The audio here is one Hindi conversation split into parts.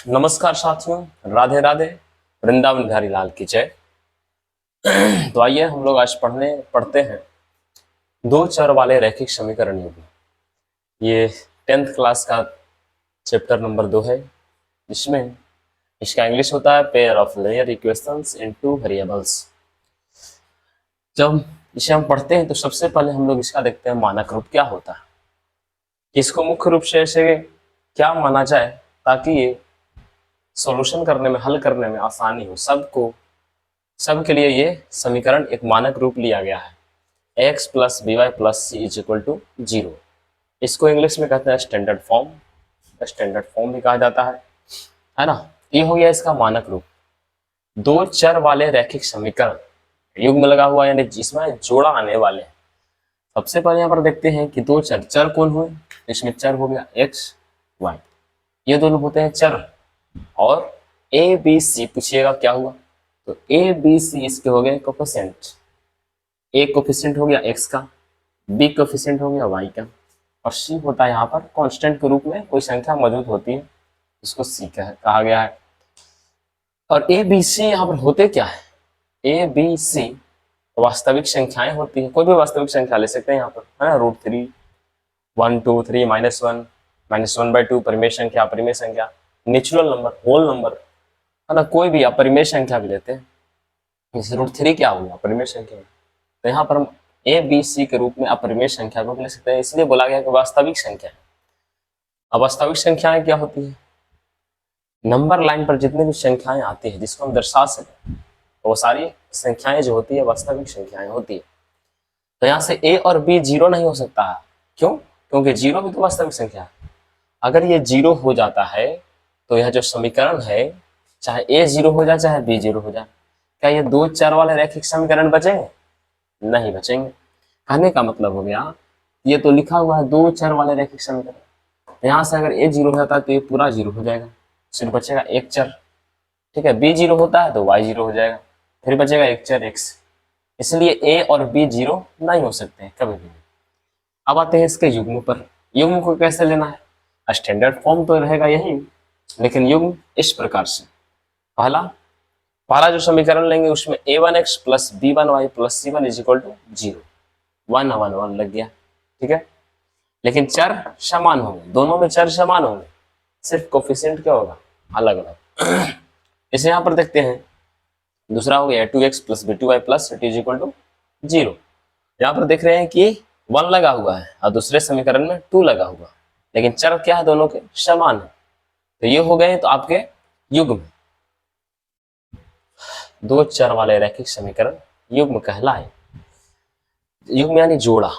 नमस्कार साथियों, राधे राधे। वृंदावन बिहारी लाल की जय। तो आइए हम लोग आज पढ़ते हैं दो चर वाले रैखिक समीकरण युग्म। ये 10th क्लास का चैप्टर नंबर 2 है, जिसमें इसका इंग्लिश होता है pair of linear equations in two variables. जब इसे हम पढ़ते हैं तो सबसे पहले हम लोग इसका देखते हैं मानक रूप क्या होता है, इसको मुख्य रूप से ऐसे क्या माना जाए ताकि ये सॉल्यूशन करने में, हल करने में आसानी हो सबके लिए। ये समीकरण एक मानक रूप लिया गया है, x plus B Y plus C is equal to 0। इसको इंग्लिश में कहते हैं स्टैंडर्ड फॉर्म भी कहा जाता है ना। ये हो गया इसका मानक रूप। दो चर वाले रैखिक समीकरण युग्म लगा हुआ, यानी जिसमें जोड़ा आने वाले हैं। सबसे पहले यहाँ पर देखते हैं कि दो चर कौन हुए। इसमें चर हो गया x y, ये दोनों होते हैं चर। और a b c पूछिएगा क्या हुआ, तो a b c इसके हो गए कोफिशिएंट। a कोफिशिएंट हो गया x का, b कोफिशिएंट हो गया y का, और c होता है यहाँ पर कांस्टेंट के रूप में कोई संख्या मौजूद होती है, इसको c कहा गया है। और a b c यहाँ पर होते क्या है, a b c वास्तविक संख्याएं होती है। कोई भी वास्तविक संख्या ले सकते हैं यहाँ पर, है ना। √3, 1 2 3 -1 -1/2 परिमेय संख्या, नेचुरल नंबर, होल नंबर, है ना। कोई भी अपरिमेय संख्या भी लेते हैं, जैसे √3 क्या हुआ अपरिमेय संख्या, तो यहाँ पर हम a b c के रूप में अपरिमेय संख्या को ले सकते हैं, इसलिए बोला गया कि वास्तविक संख्या। अब वास्तविक संख्याएं क्या होती है, नंबर लाइन पर जितनी भी संख्याएं आती है जिसको हम दर्शा सकें, तो वो सारी संख्याएं जो होती है वास्तविक संख्याएं होती है। तो यहाँ से a और b 0 नहीं हो सकता है। क्यों? क्योंकि 0 भी तो वास्तविक संख्या है। अगर ये 0 हो जाता है तो यह जो समीकरण है, चाहे a 0 हो जाए चाहे b 0 हो जाए, क्या ये दो चर वाले रैखिक समीकरण बचेंगे? नहीं बचेंगे। कहने का मतलब हो गया, ये तो लिखा हुआ है दो चर वाले रैखिक समीकरण, यहाँ से अगर a 0 हो जाता है तो ये पूरा 0 हो जाएगा, सिर्फ बचेगा एक चर। ठीक है, b 0 होता है तो y 0 हो जाएगा, फिर बचेगा एक चर x। इसलिए a और b 0 नहीं हो सकते हैं कभी भी। अब आते हैं इसके युग्म पर। युग्म को कैसे लेना है, स्टैंडर्ड फॉर्म तो रहेगा यही, लेकिन युग्म इस प्रकार से। पहला जो समीकरण लेंगे उसमें a1x plus b1y plus c1 is equal to 0, 1 1 1 लग गया। ठीक है, लेकिन चर समान होंगे, दोनों में चर समान होंगे, सिर्फ कोफिशिएंट क्या होगा, अलग अलग। इसे यहाँ पर देखते हैं, दूसरा हो गया 2x plus b2y plus c is equal to 0। यहाँ पर देख रहे हैं कि 1 लगा हुआ है और दूसरे समीकरण में 2 लगा हुआ, लेकिन चर क्या है, दोनों के समान है। तो ये हो गए तो आपके युग्म। दो चर वाले रैखिक समीकरण युग्म कहलाए। युग्म यानी जोड़ा,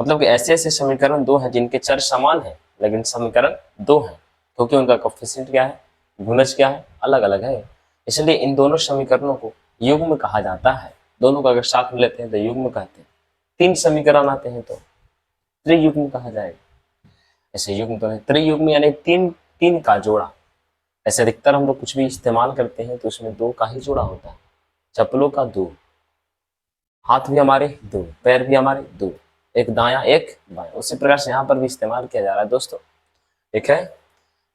मतलब कि ऐसे ऐसे समीकरण दो हैं जिनके चर समान है लेकिन समीकरण दो हैं, क्योंकि उनका कोफिशिएंट क्या है, गुणज क्या है, अलग अलग है। इसलिए इन दोनों समीकरणों को युग्म कहा जाता है। दोनों को अगर साथ में लेते हैं तो युग्म कहते हैं। 3 समीकरण आते हैं तो त्रियुग्म कहा जाएगा। ऐसे युग्म तो है, त्रियुग्म यानी तीन का जोड़ा। ऐसे अधिकतर हम लोग कुछ भी इस्तेमाल करते हैं तो उसमें 2 का ही जोड़ा होता है। चप्पलों का 2, हाथ भी हमारे 2, पैर भी हमारे 2, एक दायां एक बायां। उसी प्रकार से यहाँ पर भी इस्तेमाल किया जा रहा है दोस्तों। एक है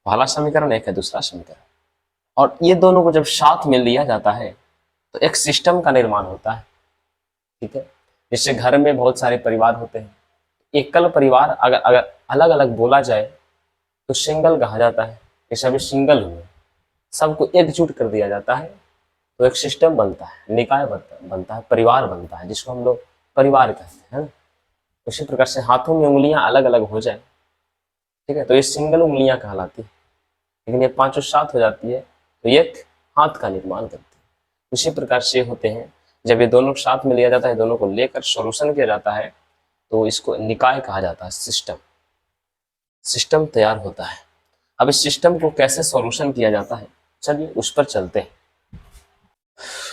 पहला समीकरण, एक है दूसरा समीकरण, और ये दोनों को जब साथ में लिया जाता है तो एक सिस्टम का निर्माण होता है। ठीक है, जिससे घर में बहुत सारे परिवार होते हैं। एकल परिवार अगर अलग अलग बोला जाए तो सिंगल कहा जाता है, ये सभी सिंगल हुए, सबको एकजुट कर दिया जाता है तो एक सिस्टम बनता है, निकाय बनता है, परिवार बनता है, जिसको हम लोग परिवार कहते हैं। उसी प्रकार से हाथों में उंगलियां अलग अलग हो जाए, ठीक है, तो ये सिंगल उंगलियां कहलाती है। लेकिन ये पांचों साथ हो जाती है तो एक हाथ का निर्माण करती है। उसी प्रकार से होते हैं, जब ये दोनों साथ में लिया जाता है, दोनों को लेकर सॉल्यूशन किया जाता है तो इसको निकाय कहा जाता है, सिस्टम तैयार होता है। अब इस सिस्टम को कैसे सॉल्यूशन किया जाता है, चलिए उस पर चलते हैं।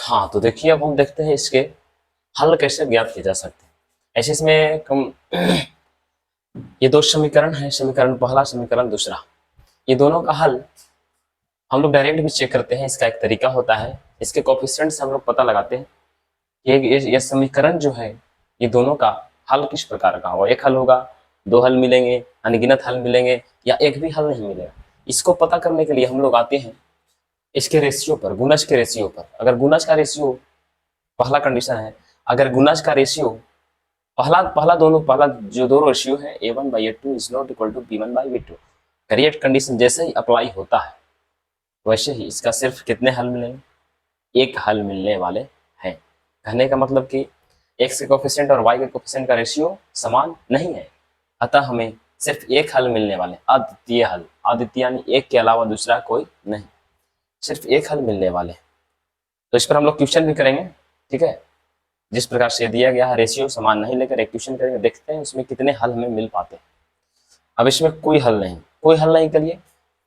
हाँ, तो देखिए अब हम देखते हैं इसके हल कैसे ज्ञात किए जा सकते हैं। ऐसे इसमें कम ये 2 समीकरण है, समीकरण पहला, समीकरण दूसरा। ये दोनों का हल हम लोग डायरेक्ट भी चेक करते हैं। इसका एक तरीका होता है, इसके कोफिशिएंट से हम लोग पता लगाते हैं कि ये समीकरण जो है, ये दोनों का हल किस प्रकार का होगा। एक हल होगा, 2 हल मिलेंगे, अनगिनत हल मिलेंगे, या एक भी हल नहीं मिलेगा। इसको पता करने के लिए हम लोग आते हैं इसके रेशियो पर, गुणज के रेशियो पर। अगर गुणज का रेशियो, पहला कंडीशन है, अगर गुणज का रेशियो पहला जो दो रेशियो है A1/A2 is not equal to B1/B2, correct condition जैसे ही अप्लाई होता है वैसे ही इसका सिर्फ कितने हल मिलेंगे, एक हल मिलने वाले हैं। कहने का मतलब कि x के कोफिशिएंट और y के कोफिशिएंट का रेशियो समान नहीं है, अतः हमें सिर्फ एक हल मिलने वाले, अद्वितीय हल, अद्वितीय यानी एक के अलावा दूसरा कोई नहीं, सिर्फ एक हल मिलने वाले। तो इस पर हम लोग क्वेश्चन भी करेंगे, ठीक है। जिस प्रकार से दिया गया है रेशियो समान नहीं लेकर एक क्वेश्चन करेंगे, देखते हैं इसमें कितने हल हमें मिल पाते हैं। अब इसमें कोई हल नहीं के लिए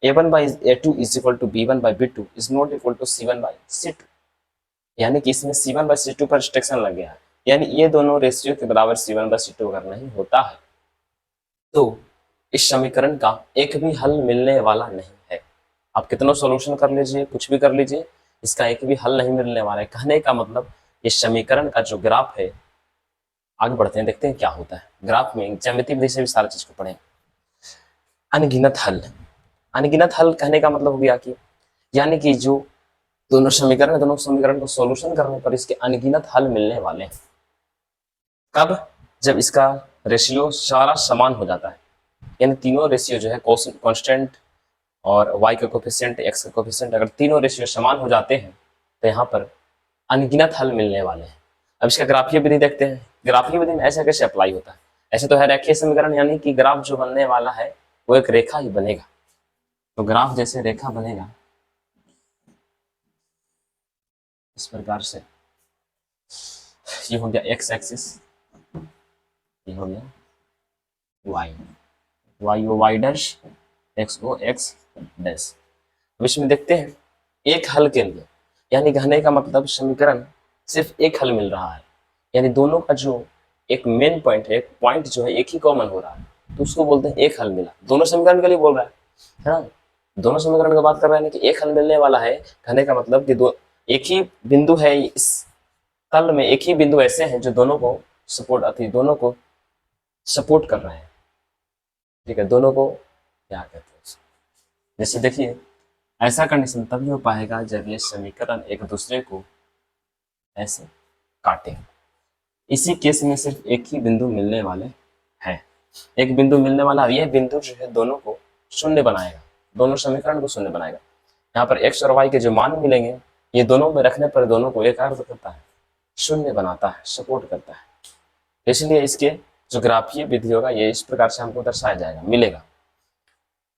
A1/A2 is equal to B1/B2 is not equal to C1/C2, यानी कि इसमें C1/C2 पर रिस्ट्रिक्शन लग गया है, यानी ये दोनों रेशियो के बराबर C1/C2 अगर नहीं होता है तो इस समीकरण का एक भी हल मिलने वाला नहीं है। आप कितना सॉल्यूशन कर लीजिए, कुछ भी कर लीजिए, इसका एक भी हल नहीं मिलने वाला है। कहने का मतलब इस समीकरण का जो ग्राफ है, आगे बढ़ते हैं देखते हैं क्या होता है। ग्राफ में ज्यामिति विधि से भी सारी चीज को पढ़ें। अनगिनत हल, अनगिनत हल कहने का मतलब हो गया कि यानी कि जो दोनों समीकरण को सॉल्यूशन करने पर इसके अनगिनत हल मिलने वाले हैं। कब? जब इसका रेशियो सारा समान हो जाता है, यानी तीनों रेशियो जो है कांस्टेंट और y का कोफिशिएंट, x का कोफिशिएंट, अगर तीनों रेशियो समान हो जाते हैं तो यहाँ पर अनगिनत हल मिलने वाले हैं। अब इसका ग्राफीय विधि देखते हैं। ग्राफीय विधि में ऐसा कैसे अप्लाई होता है? ऐसे तो है रेखीय समीकरण, यानी कि ग्राफ जो बनने वाला है वो एक रेखा ही बनेगा। तो ग्राफ जैसे रेखा बनेगा इस प्रकार से, ये हो गया x एक्सिस, ये हो गया y ओ y डैश, x ओ x डैश। अब इसमें देखते हैं एक हल के लिए, यानी कहने का मतलब समीकरण सिर्फ एक हल मिल रहा है, यानी दोनों का जो एक मेन पॉइंट है, एक पॉइंट जो है एक ही कॉमन हो रहा है, तो उसको बोलते हैं एक हल मिला। दोनों समीकरण के लिए बोल रहा है ना, दोनों समीकरण की बात कर रहे हैं कि एक हल मिलने वाला है। कहने का मतलब कि दो एक ही बिंदु है, इस तल में एक ही बिंदु ऐसे हैं जो दोनों को सपोर्ट कर रहे हैं, ठीक है, दोनों को क्या कहते हैं। जैसे देखिए ऐसा कंडीशन तभी हो पाएगा जब ये समीकरण एक दूसरे को ऐसे काटे। इसी केस में सिर्फ एक ही बिंदु मिलने वाले हैं, एक बिंदु मिलने वाला, यह बिंदु जो है दोनों को शून्य बनाएगा, दोनों समीकरण को शून्य बनाएगा। यहाँ पर x और y के जो मान मिलेंगे ये दोनों में रखने पर दोनों को एक अर्थ करता है, शून्य बनाता है, सपोर्ट करता है। इसलिए इसके जो ग्राफीय विधि होगा ये इस प्रकार से हमको दर्शाया जाएगा, मिलेगा।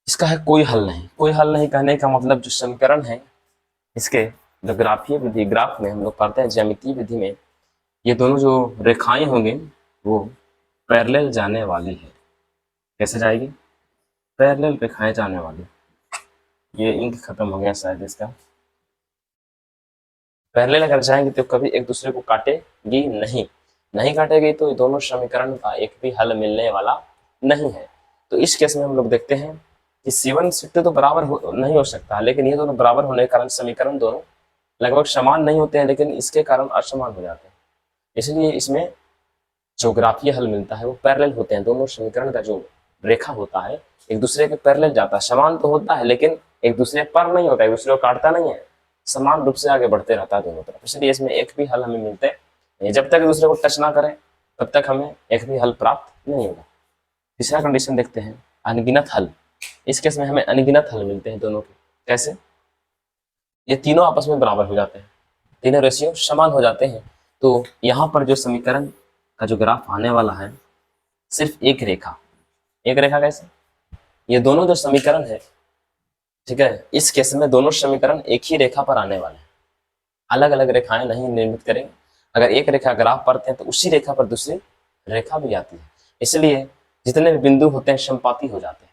इसका है कोई हल नहीं। कोई हल नहीं कहने का मतलब जो समीकरण है इसके जो ग्राफीय विधि, ग्राफ में हम लोग पढ़ते हैं ज्यामितीय विधि में, ये दोनों जो रेखाएं होंगी वो पैरेलल जाने वाली है। कैसे जाएगी? पैरेलल रेखाएं जाने वाली। ये इंक खत्म हो गया शायद इसका। पैरेलल अगर जाएंगे तो कभी एक दूसरे को काटेगी नहीं काटेगी तो ये दोनों समीकरण का एक भी हल मिलने वाला नहीं है। तो इस केस में हम लोग देखते हैं कि C1 C2 तो बराबर नहीं हो सकता, लेकिन ये दोनों बराबर होने के कारण समीकरण दोनों लगभग समान नहीं होते हैं, लेकिन इसके कारण असमान हो जाते हैं। इसलिए इसमें जो ग्राफीय हल मिलता है वो पैरेलल होते हैं। दोनों समीकरण का जो रेखा होता है एक दूसरे के पैरेलल जाता है, समान तो होता है लेकिन एक दूसरे पर नहीं होता, एक दूसरे को काटता नहीं है, समान रूप से आगे बढ़ते रहता है दोनों तरफ। इसलिए इसमें एक भी हल हमें मिलते हैं, जब तक एक दूसरे को टच ना करें तब तक हमें एक भी हल प्राप्त नहीं होगा। तीसरा कंडीशन देखते हैं, अनगिनत हल। इस केस में हमें अनगिनत हल मिलते हैं दोनों के। कैसे? ये तीनों आपस में बराबर हो जाते हैं, तीनों रेशियो समान हो जाते हैं। तो यहाँ पर जो समीकरण का जो ग्राफ आने वाला है सिर्फ एक रेखा कैसे? ये दोनों जो समीकरण है, ठीक है, इस केस में दोनों समीकरण एक ही रेखा पर आने वाले हैं, अलग अलग रेखाएं नहीं निर्मित करेंगे। अगर एक रेखा ग्राफ पढ़ते हैं तो उसी रेखा पर दूसरी रेखा भी आती है, इसलिए जितने भी बिंदु होते हैं संपाती हो जाते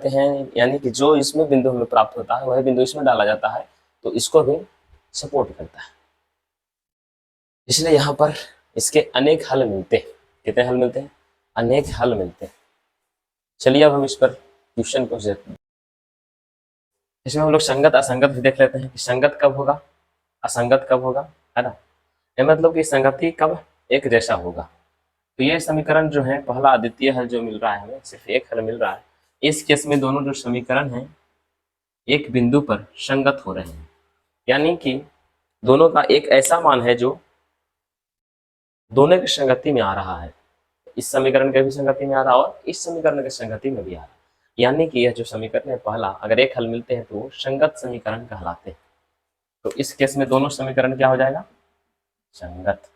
हैं, यानी कि जो इसमें बिंदु हमें प्राप्त होता है वही बिंदु इसमें डाला जाता है, तो इसको भी सपोर्ट करता है। इसलिए यहाँ पर इसके अनेक हल मिलते हैं। कितने हल मिलते हैं? अनेक हल मिलते हैं। चलिए अब हम इस पर क्वेश्चन को देखते हैं। इसमें हम लोग संगत असंगत भी देख लेते हैं कि संगत कब होगा, असंगत कब होगा, है ना। ये मतलब कि संगति कब एक जैसा होगा। तो ये समीकरण जो है पहला अद्वितीय हल जो मिल रहा है हमें, सिर्फ एक हल मिल रहा है, इस केस में दोनों जो समीकरण हैं एक बिंदु पर संगत हो रहे हैं, यानी कि दोनों का एक ऐसा मान है जो दोनों की संगति में आ रहा है। इस समीकरण के भी संगति में आ रहा है और इस समीकरण के संगति में भी आ रहा है, यानी कि यह जो समीकरण है पहला, अगर एक हल मिलते हैं तो वो संगत समीकरण कहलाते हैं। तो इस केस में दोनों समीकरण क्या हो जाएगा? संगत।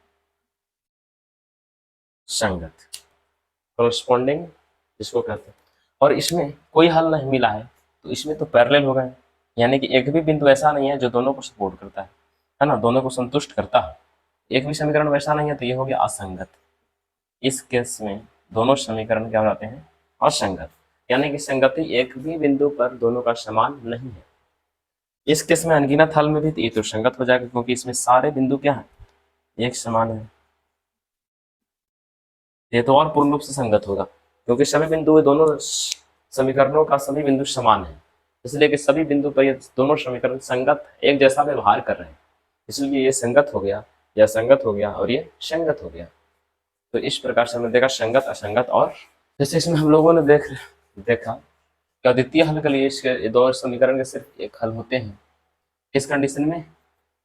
संगत कोरस्पॉन्डिंग जिसको कहते हैं। और इसमें कोई हल नहीं मिला है तो इसमें तो पैरेलल हो गए, यानी कि एक भी बिंदु ऐसा नहीं है जो दोनों को सपोर्ट करता है ना, दोनों को संतुष्ट करता है। एक भी समीकरण वैसा नहीं है तो ये हो गया असंगत। इस केस में दोनों समीकरण क्या हो जाते हैं? असंगत, यानी कि संगति एक भी बिंदु पर दोनों का समान नहीं है। इस केस में अनगिनत हल में भी ये तो संगत हो जाएगा, क्योंकि इसमें सारे बिंदु क्या है? एक समान है। ये तो और पूर्ण रूप से संगत होगा, क्योंकि सभी बिंदु दोनों समीकरणों का सभी बिंदु समान है, इसलिए कि सभी बिंदु पर ये दोनों समीकरण संगत एक जैसा व्यवहार कर रहे हैं, इसलिए ये संगत हो गया, यह संगत हो गया और ये संगत हो गया। तो इस प्रकार से हमने देखा संगत, असंगत और जैसे इसमें हम लोगों ने देखा कि अद्वितीय हल के लिए इसके दो समीकरण के सिर्फ एक हल होते हैं। किस कंडीशन में?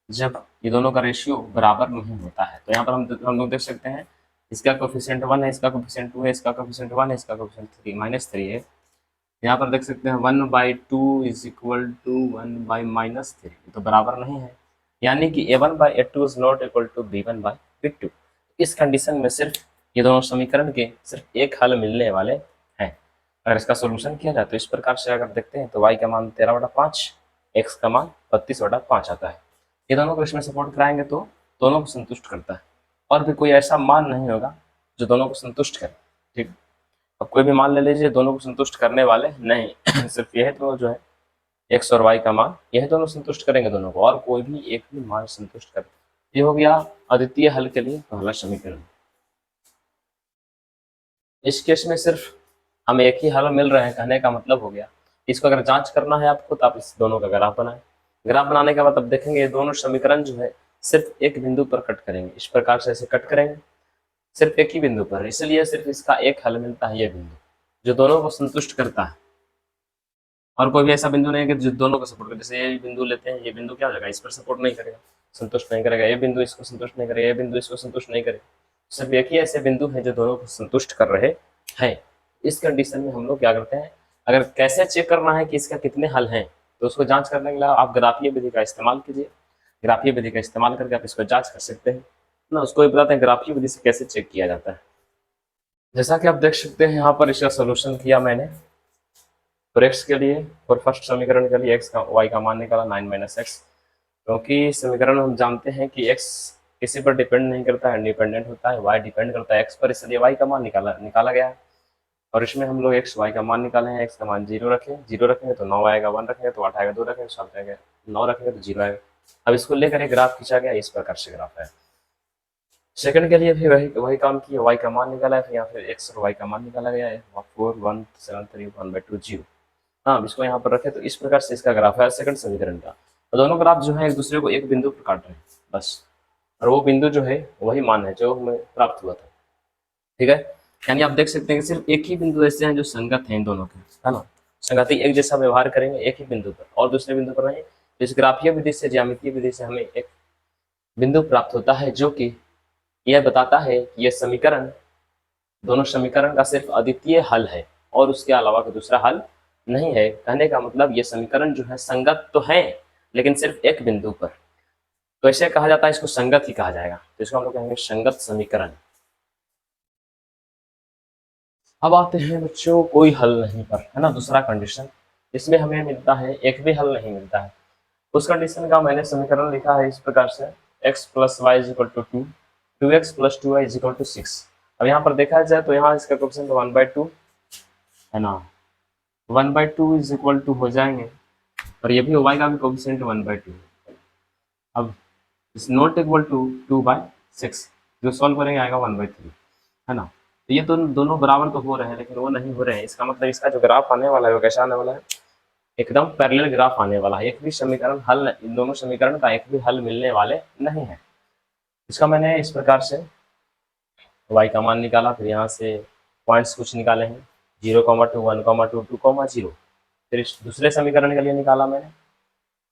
जब ये दोनों का रेशियो बराबर नहीं होता है। तो यहाँ पर हम लोग देख सकते हैं इसका कोफिशिएंट 1 है, इसका कोफिशिएंट 2 है, इसका कोफिशिएंट 1 है, इसका कोफिशिएंट 3 -3 है। यहाँ पर देख सकते हैं 1/2 इज इक्वल टू 1/-3, तो बराबर नहीं है, यानी कि a1/a2 is not equal to b1/b2। इस कंडीशन में सिर्फ ये दोनों समीकरण के सिर्फ एक हल मिलने वाले हैं। अगर इसका सोल्यूशन किया जाए तो इस प्रकार से अगर देखते हैं तो y का मान 13/5, x का मान 32/5 आता है। ये दोनों को इसमें सपोर्ट कराएंगे तो दोनों को संतुष्ट करता है, और भी कोई ऐसा मान नहीं होगा जो दोनों को संतुष्ट करे। ठीक, अब कोई भी मान ले लीजिए दोनों को संतुष्ट करने वाले नहीं सिर्फ यह तो जो है x और y का मान, यह दोनों संतुष्ट करेंगे दोनों को, और कोई भी एक भी मान संतुष्ट करे। ये हो गया अद्वितीय हल के लिए पहला समीकरण। इस केस में सिर्फ हमें एक ही हल मिल रहे हैं, कहने का मतलब हो गया इसको अगर जांच करना है आपको तो आप इस दोनों का ग्राफ बनाएं। ग्राफ बनाने के बाद अब देखेंगे ये दोनों समीकरण जो है सिर्फ एक बिंदु पर कट करेंगे, इस प्रकार से ऐसे कट करेंगे सिर्फ एक ही बिंदु पर, इसलिए सिर्फ इसका एक हल मिलता है, ये बिंदु जो दोनों को संतुष्ट करता है। और कोई भी ऐसा बिंदु नहीं है कि जो दोनों को सपोर्ट करे। जैसे ये बिंदु लेते हैं, ये बिंदु क्या हो जाएगा? इस पर सपोर्ट नहीं करेगा, संतुष्ट नहीं करेगा। ये बिंदु इसको संतुष्ट नहीं करेगा, ये बिंदु इसको संतुष्ट नहीं करेगा। सिर्फ एक ही ऐसे बिंदु है जो दोनों को संतुष्ट कर रहे हैं। इस कंडीशन में हम लोग क्या करते हैं, अगर कैसे चेक करना है कि इसका कितने हल हैं, तो उसको जांच करने के लिए आप ग्राफीय विधि का इस्तेमाल कीजिए। ग्राफीय विधि का इस्तेमाल करके आप इसको जांच कर सकते हैं ना। उसको बताते हैं ग्राफीय विधि से कैसे चेक किया जाता है। जैसा कि आप देख सकते हैं यहाँ पर इसका सोल्यूशन किया मैंने। और x के लिए और फर्स्ट समीकरण के लिए x का y का मान निकाला 9 - x, क्योंकि समीकरण हम जानते हैं कि x किसी पर डिपेंड नहीं करता है, इंडिपेंडेंट होता है, y डिपेंड करता है x पर, इसलिए y का मान निकाला गया है। और इसमें हम लोग x y का मान निकाले हैं। x का मान 0 रखेंगे तो 9 आएगा, 1 रखेंगे तो 8 आएगा, 2 रखेंगे तो 7 आएगा, 9 रखेंगे तो 0 आएगा। अब इसको लेकर एक ग्राफ खींचा गया, इस प्रकार से ग्राफ है। सेकंड के लिए भी वही काम किया, y का मान निकाला है, फिर यहाँ पे x और y का मान निकाला गया है 4 1 7 3 1/2 0। हाँ, इसको यहाँ पर रखे तो इस प्रकार से इसका ग्राफ है सेकंड समीकरण का। तो दोनों ग्राफ जो है एक दूसरे को एक बिंदु पर काट रहे हैं बस, और वो बिंदु जो है वही मान है जो हमें प्राप्त हुआ था। ठीक है, यानी आप देख सकते हैं कि सिर्फ एक ही बिंदु ऐसे हैं जो संगत हैं इन दोनों के, है ना। संगति एक जैसा व्यवहार करेंगे एक ही बिंदु पर, और दूसरे बिंदु पर नहीं। तो इस ग्राफीय विधि से, ज्यामितीय विधि से हमें एक बिंदु प्राप्त होता है जो कि यह बताता है कि यह समीकरण, दोनों समीकरण का सिर्फ अद्वितीय हल है और उसके अलावा कोई दूसरा हल नहीं है। कहने का मतलब ये समीकरण जो है संगत तो है लेकिन सिर्फ एक बिंदु पर, तो ऐसे कहा जाता है, इसको संगत ही कहा जाएगा। तो इसको हम लोग कहेंगे संगत समीकरण। अब आते हैं बच्चों कोई हल नहीं पर, है ना, दूसरा कंडीशन। इसमें हमें मिलता है एक भी हल नहीं मिलता है। उस कंडीशन का मैंने समीकरण लिखा है इस प्रकार से, x + y = 2, 2x + 2y = 6। अब यहाँ पर देखा जाए तो यहाँ इसका कोएफिशिएंट 1/2 है ना, 1/2 इज इक्वल टू हो जाएंगे, और ये भी y का भी कोएफिशिएंट 1/2 है। अब इज नॉट इक्वल टू 2/6, जो सॉल्व करेंगे आएगा 1/3, है ना। तो ये दोनों बराबर तो हो रहे हैं लेकिन वो नहीं हो रहे हैं। इसका मतलब इसका जो ग्राफ आने वाला है वो कैसा आने वाला है? एकदम पैरेलल ग्राफ आने वाला है। एक भी समीकरण हल, इन दोनों समीकरण का एक भी हल मिलने वाले नहीं है। इसका मैंने इस प्रकार से y का मान निकाला, फिर यहाँ से पॉइंट्स कुछ निकाले हैं, 0,2 1,2 2,0। फिर इस दूसरे समीकरण के लिए निकाला मैंने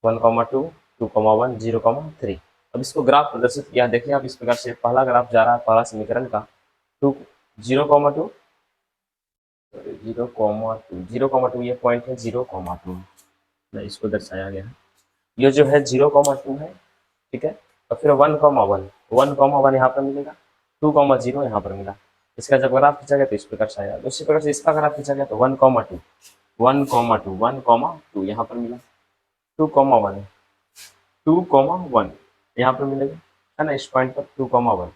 1,2 2,1 0,3। अब इसको ग्राफ प्रदर्शित किया, देखिए आप इस प्रकार से पहला ग्राफ जा रहा है पहला समीकरण का 2 0,2 0,2 ये पॉइंट है 0,2 में इसको दर्शाया गया है। ये जो है 0,2 है, ठीक है। और फिर 1,1 यहाँ पर मिलेगा, 2,0 यहाँ पर मिला। इसका जब ग्राफ खींचा गया तो इस प्रकार से आया। उसी प्रकार से इसका ग्राफ खींचा गया तो 1,2 यहाँ पर मिला, 2,1 2,1 यहाँ पर मिलेगा, है ना। इस पॉइंट पर 2,1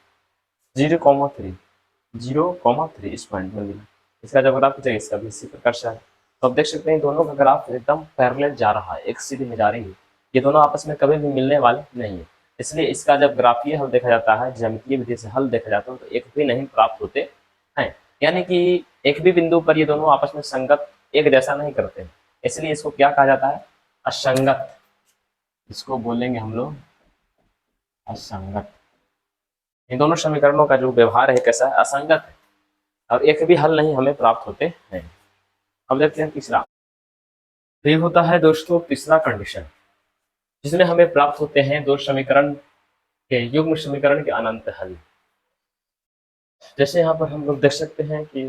0,3 इस पॉइंट में मिला। इसका जब ग्राफ खींचा इसका भी इसी प्रकार से आया। तो आप देख सकते हैं दोनों का ग्राफ एकदम पैरेलल जा रहा है, एक सीधी में जा रही है। ये दोनों आपस में कभी भी मिलने वाले नहीं है, इसलिए इसका जब ग्राफीय हल देखा जाता है, ज्यामितीय विधि से हल देखा जाता है तो एक भी नहीं प्राप्त होते हैं। यानी कि एक भी बिंदु पर ये दोनों आपस में संगत एक जैसा नहीं करते, इसलिए इसको क्या कहा जाता है, असंगत। इसको बोलेंगे हम लोग असंगत। इन दोनों समीकरणों का जो व्यवहार है कैसा है, असंगत है और एक भी हल नहीं हमें प्राप्त होते हैं। अब देखते हैं तीसरा। तो ये होता है दोस्तों तीसरा कंडीशन, जिसमें हमें प्राप्त होते हैं दो समीकरण के युग्म समीकरण के अनंत हल। जैसे यहाँ पर हम लोग देख सकते हैं कि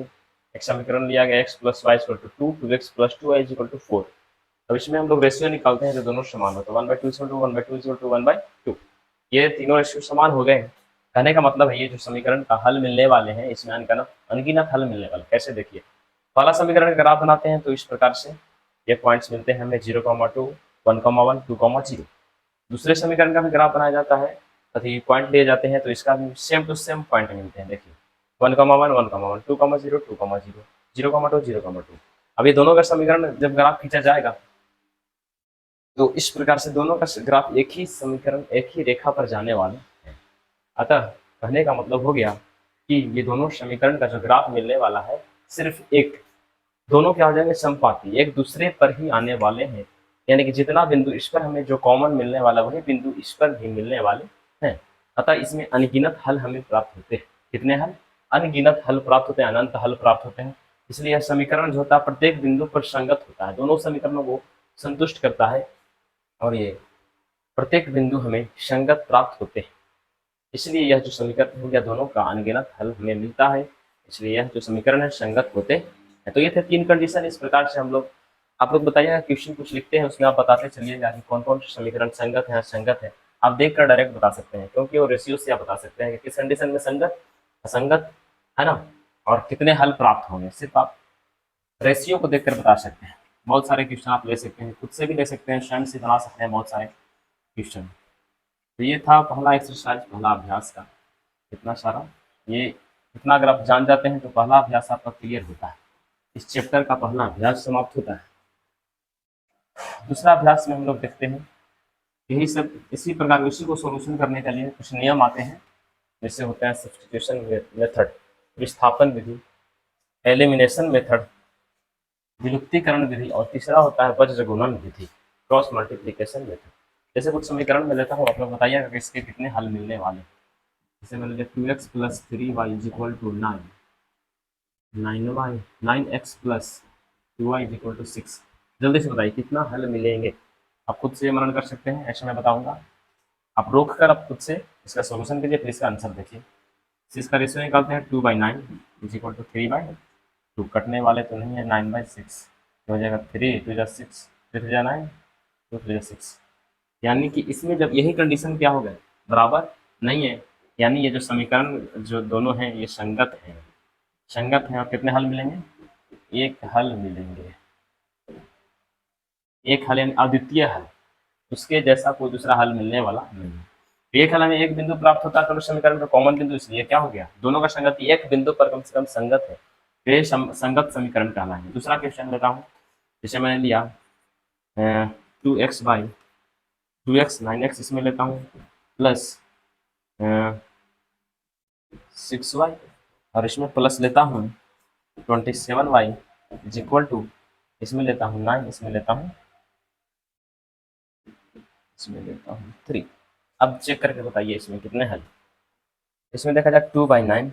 एक समीकरण लिया गया x + y = 2 2x + 2y = 4। अब इसमें हम लोग रेशियो निकालते हैं जो दोनों समान हो, तो 1/2 = 1/2 = 1/2। ये तीनों रेशियो समान हो गए। कहने का मतलब है ये जो समीकरण का हल मिलने वाले हैं इसमें अनगिनत हल मिलने वाले। कैसे देखिए, पहला समीकरण का ग्राफ बनाते हैं तो इस प्रकार से ये पॉइंट्स मिलते हैं हमें 0,2 1,1 2,0। दूसरे समीकरण का भी ग्राफ बनाया जाता है, तभी पॉइंट लिए जाते हैं तो इसका भी सेम टू सेम पॉइंट मिलते हैं। देखिए 1,1 1,1 2,0 2,0 0,2 0,2। अब ये दोनों का समीकरण जब ग्राफ खींचा जाएगा तो इस प्रकार से दोनों का ग्राफ एक ही समीकरण एक ही रेखा पर जाने वाले हैं। अतः कहने का मतलब हो गया कि ये दोनों समीकरण का जो ग्राफ मिलने वाला है सिर्फ एक, दोनों क्या हो जाएंगे, समपाती, एक दूसरे पर ही आने वाले हैं। यानी कि जितना बिंदु इस पर हमें जो कॉमन मिलने वाला वही बिंदु इस पर भी मिलने वाले हैं। अतः इसमें अनगिनत हल हमें प्राप्त होते हैं। कितने हल, अनगिनत हल प्राप्त होते हैं, अनंत हल प्राप्त होते हैं। इसलिए यह समीकरण जो होता है प्रत्येक बिंदु पर संगत होता है, दोनों समीकरणों को संतुष्ट करता है और ये प्रत्येक बिंदु हमें संगत प्राप्त होते हैं। इसलिए यह जो समीकरण हो गया दोनों का अनगिनत हल हमें मिलता है, इसलिए यह जो समीकरण है संगत होते हैं। तो ये थे तीन कंडीशन। इस प्रकार से हम लोग, आप लोग बताइएगा क्वेश्चन कुछ लिखते हैं उसमें आप बताते चलिएगा कि कौन कौन से समीकरण संगत है असंगत है। आप देख कर डायरेक्ट बता सकते हैं, क्योंकि वो रेशियो से आप बता सकते हैं कि किस कंडीशन में संगत असंगत है ना, और कितने हल प्राप्त होंगे, सिर्फ आप रेशियो को देखकर बता सकते हैं। बहुत सारे क्वेश्चन आप ले सकते हैं, खुद से भी ले सकते हैं, स्वयं से बना सकते हैं बहुत सारे क्वेश्चन। तो ये था पहला एक्सरसाइज, पहला अभ्यास का इतना सारा। ये इतना अगर आप जान जाते हैं तो पहला अभ्यास आपका क्लियर होता है, इस चैप्टर का पहला अभ्यास समाप्त होता है। दूसरा अभ्यास में हम लोग देखते हैं यही सब इसी प्रकार, इसी को सोल्यूशन करने के लिए कुछ नियम आते हैं, जैसे होते हैं सब्स्टिट्यूशन मेथड, विस्थापन विधि, एलिमिनेशन मेथड, विलुप्तीकरण विधि, और तीसरा होता है वज्र गुणन विधि, क्रॉस मल्टीप्लिकेशन मेथड। जैसे कुछ समीकरण में लेता हूँ, आप लोग बताइएगा कि इसके कितने हल मिलने वाले। जैसे मान लीजिए 2x + 3y = 9, 9x + 2y = 6। जल्दी से बताइए कितना हल मिलेंगे। आप खुद से मनन कर सकते हैं, ऐसे मैं बताऊंगा, आप रोक कर आप खुद से इसका सोल्यूशन कीजिए, फिर इसका आंसर देखिए। इसका रेशियो निकालते हैं 2/9 = 3/2। कटने वाले तो नहीं है, 9/6 हो जाएगा, 3 2 जा 6 3 जा 9 2 3 जा 6। यानी कि इसमें जब यही कंडीशन क्या हो गया, बराबर नहीं है, यानी ये जो समीकरण जो दोनों हैं ये संगत हैं, संगत हैं। और कितने हल मिलेंगे, एक हल मिलेंगे, एक हल यानी अद्वितीय हल, उसके जैसा कोई दूसरा हल मिलने वाला नहीं। एक हल हमें एक बिंदु प्राप्त होता है तो समीकरण का कॉमन बिंदु, इसलिए क्या हो गया, दोनों का संगति एक बिंदु पर कम से कम संगत है, तो ये संगत समीकरण कहलाएंगे। दूसरा क्वेश्चन लेता हूँ, जैसे मैंने लिया 2x बाई 2x 9x इसमें लेता हूँ प्लस 6y, और इसमें प्लस लेता हूँ 27y = इसमें लेता हूँ 9, इसमें लेता हूँ 3। अब चेक करके बताइए इसमें कितने हल। इसमें देखा जाए 2/9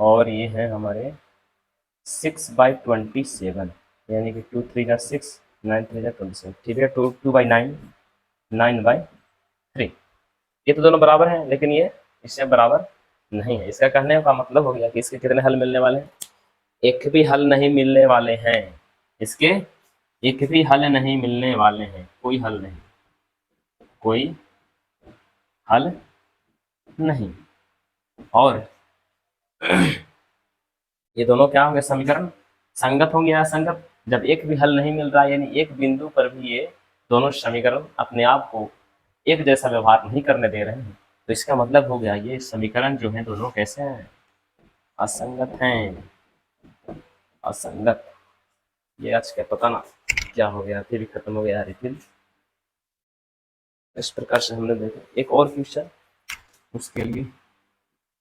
और ये है हमारे 6/27, यानी कि 2×3 = 6, 9×3 = 27, ठीक है। 2/9, 9/3। ये तो दोनों बराबर हैं, लेकिन ये इससे बराबर नहीं है। इसका कहने का मतलब हो गया कि इसके कितने हल मिलने वाले हैं? एक भी हल नहीं मिलने वाले हैं इसके, एक भी हल नहीं मिलने वाले हैं, कोई हल नहीं, कोई हल नहीं। और ये दोनों क्या होंगे? समीकरण संगत होंगे या असंगत? जब एक भी हल नहीं मिल रहा, यानी एक बिंदु पर भी ये दोनों समीकरण अपने आप को एक जैसा व्यवहार नहीं करने दे रहे हैं, तो इसका मतलब हो गया ये समीकरण जो है दोनों कैसे हैं? असंगत हैं, असंगत। ये आज क्या पता ना क्या हो गया, फिर भी खत्म हो गया रिफिल। इस प्रकार से हमने देखा। एक और क्वेश्चन उसके लिए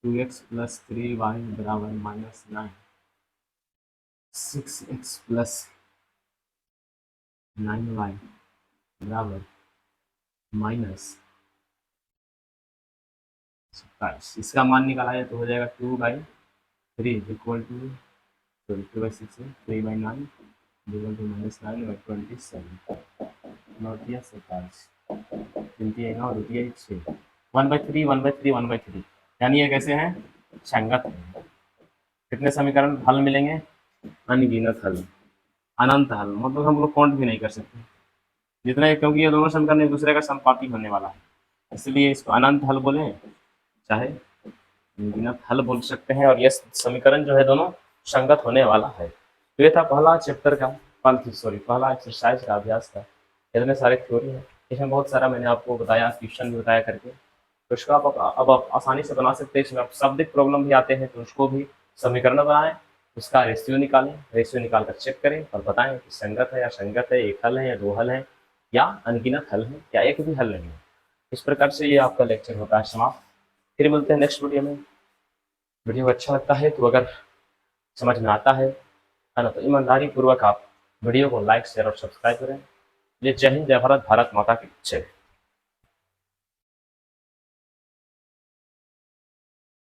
2x + 3y = -9, 6x + 9y = -27। इसका मान निकाला जाए तो हो जाएगा 2/3 = 2/6 है, 3/9 = -9/27। 9×27, 6, 1/3, 1/3, 1/3, यानी ये कैसे हैं? संगत हैं। कितने समीकरण हल मिलेंगे? अनगिनत हल, अनंत हल, मतलब हम लोग काउंट भी नहीं कर सकते जितने, क्योंकि ये दोनों समीकरण एक दूसरे का समपाती होने वाला है, इसलिए इसको अनंत हल बोले चाहे अनगिनत हल बोल सकते हैं। और ये समीकरण जो है दोनों संगत होने वाला है। तो ये था पहला चैप्टर का, पहला एक्सरसाइज का अभ्यास का। इतने सारे थ्योरी है, इसमें बहुत सारा मैंने आपको बताया, क्वेश्चन भी बताया करके, तो इसको अब आप आसानी से बना सकते हैं। इसमें आप शाब्दिक प्रॉब्लम भी आते हैं, तो उसको भी समीकरण बनाएं, उसका रेशियो निकालें, रेशियो निकाल कर चेक करें और बताएं कि संगत है या संगत है, एक हल है या दो हल है, या अनगिनत हल है, या एक भी हल नहीं है। इस प्रकार से ये आपका लेक्चर होता है समाप्त। फिर मिलते हैं नेक्स्ट वीडियो में। वीडियो अच्छा लगता है तो अगर समझ में आता है ना, तो ईमानदारी पूर्वक आप वीडियो को लाइक, शेयर और सब्सक्राइब करें। जय हिंद, जय भारत, भारत माता की जय।